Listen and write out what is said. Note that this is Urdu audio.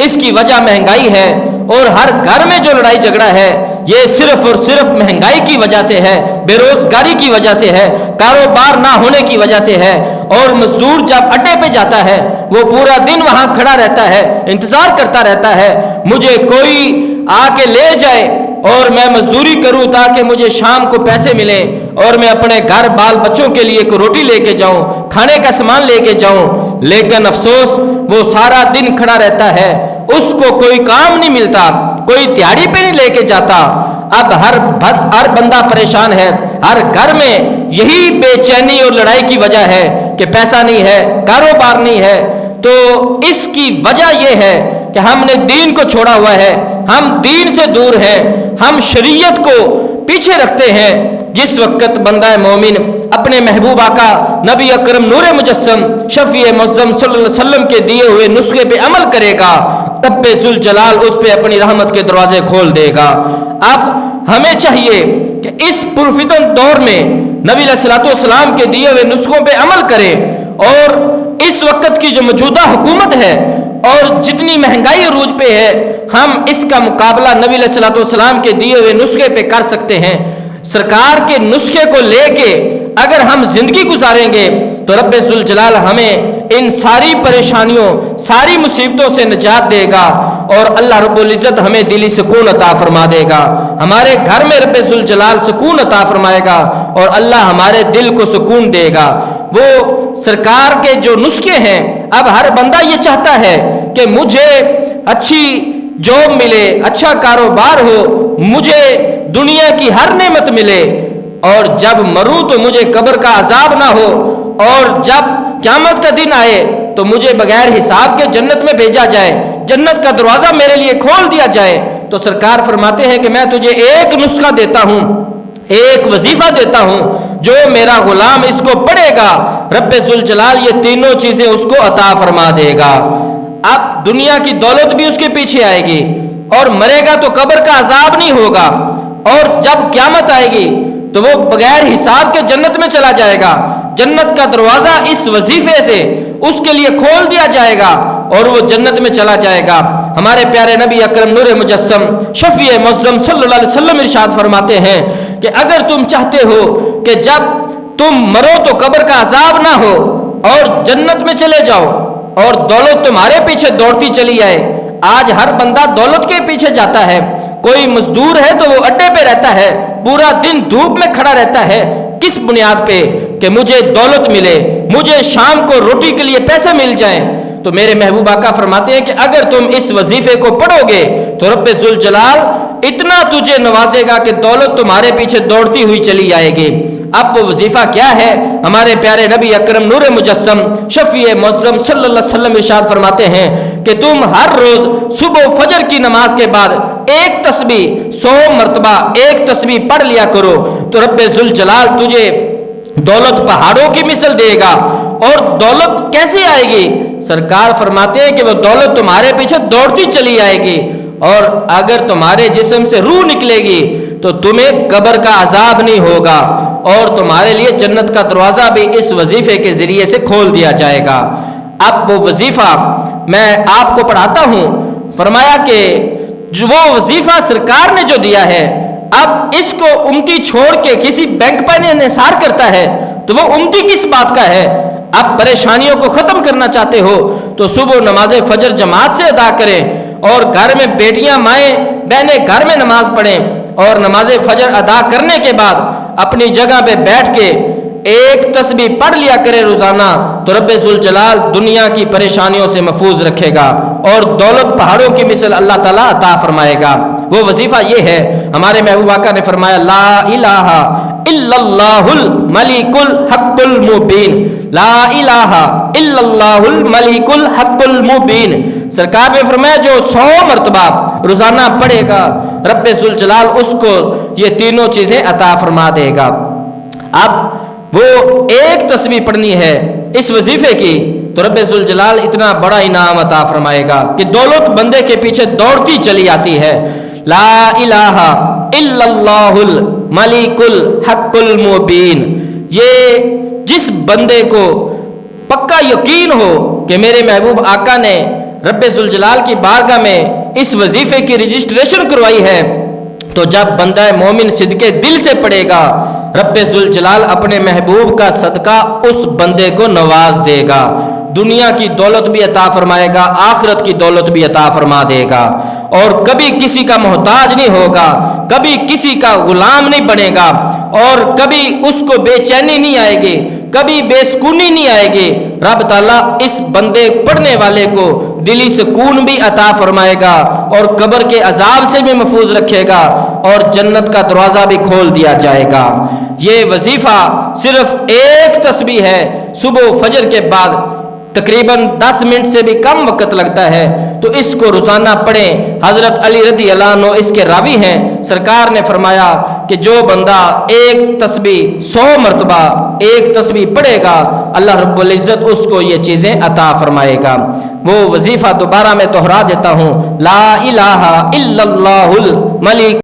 اس کی وجہ مہنگائی ہے، اور ہر گھر میں جو لڑائی جھگڑا ہے یہ صرف اور صرف مہنگائی کی وجہ سے ہے، بے روزگاری کی وجہ سے ہے، کاروبار نہ ہونے کی وجہ سے ہے۔ اور مزدور جب اڈے پہ جاتا ہے وہ پورا دن وہاں کھڑا رہتا ہے، انتظار کرتا رہتا ہے مجھے کوئی آ کے لے جائے اور میں مزدوری کروں تاکہ مجھے شام کو پیسے ملیں اور میں اپنے گھر بال بچوں کے لیے کوئی روٹی لے کے جاؤں، کھانے کا سامان لے کے جاؤں۔ لیکن افسوس وہ سارا دن کھڑا رہتا ہے، اس کو کوئی کام نہیں ملتا، کوئی دیہڑی پہ نہیں لے کے جاتا۔ اب ہر بندہ پریشان ہے، ہر گھر میں یہی بے چینی اور لڑائی کی وجہ ہے کہ پیسہ نہیں ہے، کاروبار نہیں ہے۔ تو اس کی وجہ یہ ہے کہ ہم نے دین کو چھوڑا ہوا ہے، ہم دین سے دور ہیں، ہم شریعت کو پیچھے رکھتے ہیں۔ جس وقت بندہ مومن اپنے محبوب آقا نبی اکرم نور مجسم شفیع معظم صلی اللہ علیہ وسلم کے دیے ہوئے نسخے پہ عمل کرے گا، رب ذوالجلال اس پہ اپنی رحمت کے دروازے کھول دے گا۔ اب ہمیں چاہیے کہ اس پرفتن دور میں نبی علیہ الصلوۃ والسلام کے دیے ہوئے نسخوں پہ عمل کریں، اور اس وقت کی جو موجودہ حکومت ہے اور جتنی مہنگائی عروج پہ ہے، ہم اس کا مقابلہ نبی علیہ الصلوۃ والسلام کے دیے ہوئے نسخے پہ کر سکتے ہیں۔ سرکار کے نسخے کو لے کے اگر ہم زندگی گزاریں گے تو رب ذوالجلال ہمیں ان ساری پریشانیوں، ساری مصیبتوں سے نجات دے گا، اور اللہ رب العزت ہمیں دلی سکون عطا فرما دے گا۔ ہمارے گھر میں رب ذوالجلال سکون عطا فرمائے گا اور اللہ ہمارے دل کو سکون دے گا۔ وہ سرکار کے جو نسخے ہیں، اب ہر بندہ یہ چاہتا ہے کہ مجھے اچھی جاب ملے، اچھا کاروبار ہو، مجھے دنیا کی ہر نعمت ملے، اور جب مروں تو مجھے قبر کا عذاب نہ ہو، اور جب قیامت کا دن آئے تو مجھے بغیر حساب کے جنت میں بھیجا جائے، جنت کا دروازہ میرے لیے کھول دیا جائے۔ تو سرکار فرماتے ہیں کہ میں تجھے ایک نسخہ دیتا ہوں، ایک وظیفہ دیتا ہوں، جو میرا غلام اس کو پڑھے گا رب ذوالجلال یہ تینوں چیزیں اس کو عطا فرما دے گا۔ اب دنیا کی دولت بھی اس کے پیچھے آئے گی، اور مرے گا تو قبر کا عذاب نہیں ہوگا، اور جب قیامت آئے گی تو وہ بغیر حساب کے جنت میں چلا جائے گا۔ جنت کا دروازہ اس وظیفے سے اس کے لیے کھول دیا جائے گا اور وہ جنت میں چلا جائے گا۔ ہمارے پیارے نبی اکرم نور مجسم شفیع معظم صلی اللہ علیہ وسلم ارشاد فرماتے ہیں کہ اگر تم چاہتے ہو کہ جب تم مرو تو قبر کا عذاب نہ ہو اور جنت میں چلے جاؤ اور دولت تمہارے پیچھے دوڑتی چلی آئے۔ آج ہر بندہ دولت کے پیچھے جاتا ہے، کوئی مزدور ہے تو وہ اڈے پہ رہتا ہے، پورا دن دھوپ میں کھڑا رہتا ہے، کس بنیاد پہ؟ کہ مجھے دولت ملے، مجھے شام کو روٹی کے لیے پیسے مل جائیں۔ تو میرے محبوب آقا فرماتے ہیں کہ اگر تم اس وظیفے کو پڑھو گے تو رب ذوالجلال اتنا تجھے نوازے گا کہ دولت تمہارے پیچھے دوڑتی ہوئی چلی آئے گی۔ اب وہ وظیفہ کیا ہے؟ ہمارے پیارے نبی اکرم نور مجسم شفیع معظم صلی اللہ علیہ وسلم ارشاد فرماتے ہیں کہ تم ہر روز صبح فجر کی نماز کے بعد ایک تسبیح 100 مرتبہ ایک تسبیح پڑھ لیا کرو، تو رب ذوالجلال تجھے دولت پہاڑوں کی مثل دے گا۔ اور دولت کیسے آئے گی؟ سرکار فرماتے ہیں کہ وہ دولت تمہارے پیچھے دوڑتی چلی آئے گی، اور اگر تمہارے جسم سے روح نکلے گی تو تمہیں قبر کا عذاب نہیں ہوگا، اور تمہارے لیے جنت کا دروازہ بھی اس وظیفے کے ذریعے سے کھول دیا جائے گا۔ اب وہ وظیفہ میں آپ کو پڑھاتا ہوں۔ فرمایا کہ جو وہ وظیفہ سرکار نے جو دیا ہے، اب اس کو امتی چھوڑ کے کسی بینک پر انحصار کرتا ہے تو وہ امتی کس بات کا ہے؟ اب پریشانیوں کو ختم کرنا چاہتے ہو تو صبح نماز فجر جماعت سے ادا کریں، اور گھر میں بیٹیاں مائیں بہنیں گھر میں نماز پڑھیں، اور نماز فجر ادا کرنے کے بعد اپنی جگہ پہ بیٹھ کے ایک تسبیح پڑھ لیا کرے روزانہ، تو رب ذوالجلال دنیا کی پریشانیوں سے محفوظ رکھے گا اور دولت پہاڑوں کی مثل اللہ تعالیٰ عطا فرمائے گا۔ وہ وظیفہ یہ ہے، ہمارے محبوب آقا نے فرمایا لا الہ الا اللہ الملک الحق المبین، لا الہ الا اللہ الملک الحق المبین۔ سرکار نے فرمایا جو 100 مرتبہ روزانہ پڑھے گا رب ذوالجلال اس کو یہ تینوں چیزیں عطا فرما دے گا۔ اب وہ ایک تسبیح پڑھنی ہے اس وظیفے کی تو رب ذوالجلال اتنا بڑا انعام عطا فرمائے گا کہ دولت بندے کے پیچھے دوڑتی چلی آتی ہے۔ لا الہ الا اللہ الملک الحق المبین، یہ جس بندے کو پکا یقین ہو کہ میرے محبوب آقا نے رب ذوالجلال کی بارگاہ میں اس وظیفے کی رجسٹریشن کروائی ہے، تو جب بندہ مومن صدقے دل سے پڑھے گا، رب ذوالجلال اپنے محبوب کا صدقہ اس بندے کو نواز دے گا، دنیا کی دولت بھی عطا فرمائے گا، آخرت کی دولت بھی عطا فرما دے گا، اور کبھی کسی کا محتاج نہیں ہوگا، کبھی کسی کا غلام نہیں بنے گا، اور کبھی اس کو بے چینی نہیں آئے گی، کبھی بے سکونی نہیں آئے گی۔ رب تعالیٰ اس بندے پڑھنے والے کو دلی سکون بھی عطا فرمائے گا، اور قبر کے عذاب سے بھی محفوظ رکھے گا، اور جنت کا دروازہ بھی کھول دیا جائے گا۔ یہ وظیفہ صرف ایک تسبیح ہے، صبح فجر کے بعد تقریباً 10 منٹ سے بھی کم وقت لگتا ہے، تو اس کو روزانہ پڑھیں۔ حضرت علی رضی اللہ عنہ اس کے راوی ہیں، سرکار نے فرمایا کہ جو بندہ ایک تسبیح 100 مرتبہ ایک تسبیح پڑھے گا، اللہ رب العزت اس کو یہ چیزیں عطا فرمائے گا۔ وہ وظیفہ دوبارہ میں دہرا دیتا ہوں، لا الہ الا اللہ الملک